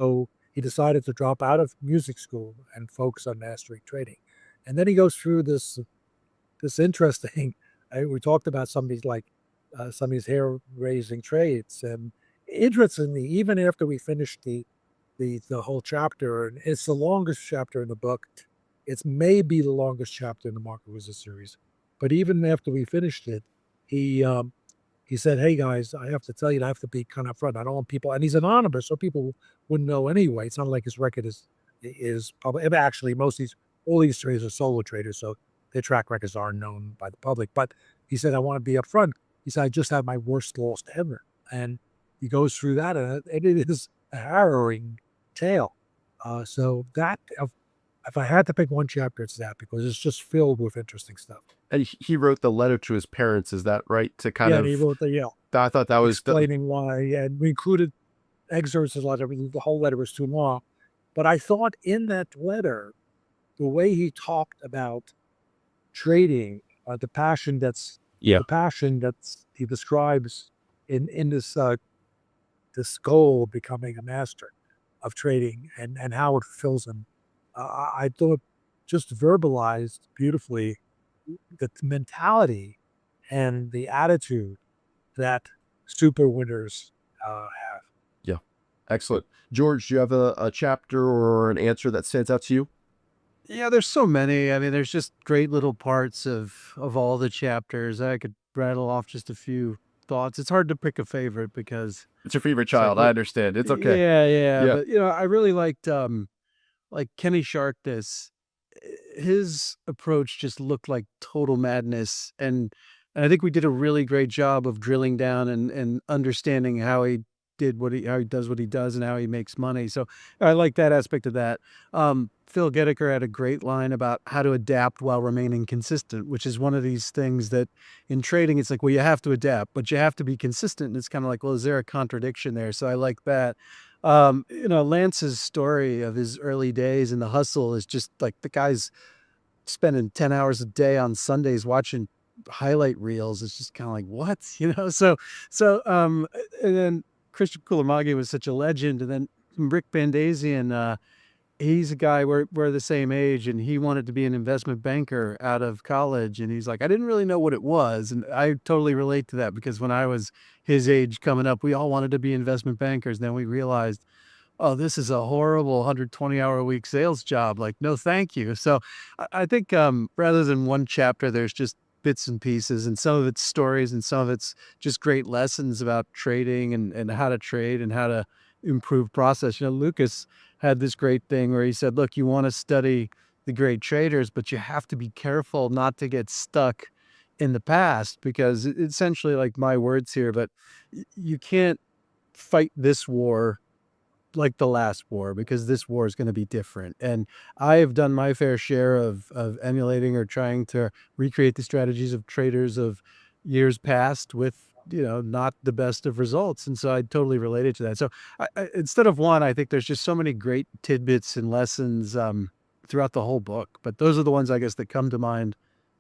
So he decided to drop out of music school and focus on mastering trading. And then he goes through this interesting. We talked about some of these some of these hair raising trades, and interestingly, even after we finished the whole chapter, and it's the longest chapter in the book. It's maybe the longest chapter in the Market Wizard series, but even after we finished it, he um, he said, "Hey guys, I have to tell you, I have to be kind of upfront. I don't want people," and he's anonymous, so people wouldn't know anyway. It's not like his record is public. Actually, most of these all these traders are solo traders, so their track records aren't known by the public. But he said, "I want to be upfront." He said, "I just had my worst loss ever," and he goes through that, and it is a harrowing tale. So that if I had to pick one chapter, it's that because it's just filled with interesting stuff. And he wrote the letter to his parents. Is that right? To kind Yeah, and he of, wrote I thought that was the, explaining why, and we included excerpts of the letter. The whole letter was too long, but I thought in that letter, the way he talked about trading, yeah. the passion that's he describes in this goal of becoming a master of trading and how it fulfills him. I thought just verbalized beautifully the mentality and the attitude that super winners have. Yeah. Excellent. George, do you have a chapter or an answer that stands out to you? Yeah, there's so many. I mean, there's just great little parts of all the chapters. I could rattle off just a few thoughts. It's hard to pick a favorite because It's your favorite it's like, child. I understand. It's okay. yeah, yeah. Yeah. But I really liked like Kenny Sharkness. His approach just looked like total madness, and I think we did a really great job of drilling down and understanding how he how he does what he does and how he makes money. So I like that aspect of that. Phil Geddeker had a great line about how to adapt while remaining consistent, which is one of these things that in trading it's like, well, you have to adapt, but you have to be consistent. And it's kind of like, well, is there a contradiction there? So I like that. Lance's story of his early days in the hustle is just like the guy's spending 10 hours a day on Sundays watching highlight reels. It's just kind of like, what? So and then Christian Kulamagi was such a legend. And then Rick Bandazian, he's a guy, we're the same age, and he wanted to be an investment banker out of college. And he's like, I didn't really know what it was. And I totally relate to that because when I was his age coming up, we all wanted to be investment bankers. Then we realized, oh, this is a horrible 120-hour a week sales job. Like, no, thank you. So I think rather than one chapter, there's just bits and pieces, and some of it's stories and some of it's just great lessons about trading and how to trade and how to improve process. Lucas had this great thing where he said, look, you want to study the great traders, but you have to be careful not to get stuck in the past because essentially, like my words here, but you can't fight this war like the last war because this war is going to be different. And I have done my fair share of emulating or trying to recreate the strategies of traders of years past with not the best of results. And so I totally related to that. So instead of one, I think there's just so many great tidbits and lessons throughout the whole book. But those are the ones I guess that come to mind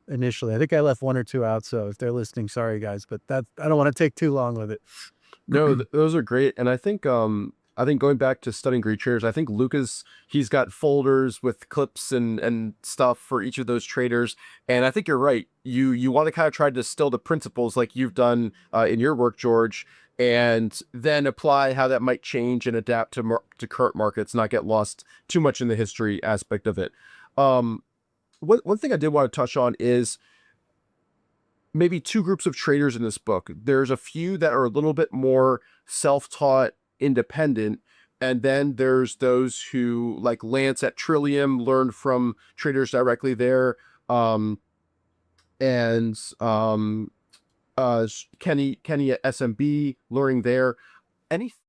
initially. I think I left one or two out. So if they're listening, sorry guys, but that I don't want to take too long with it. No, those are great. And I think going back to studying great traders, I think Lucas, he's got folders with clips and stuff for each of those traders. And I think you're right. You want to kind of try to distill the principles like you've done in your work, George, and then apply how that might change and adapt to current markets, not get lost too much in the history aspect of it. Um, one thing I did want to touch on is maybe two groups of traders in this book. There's a few that are a little bit more self-taught, independent, and then there's those who, like Lance at Trillium, learned from traders directly there, um, and Kenny at SMB learning there. Any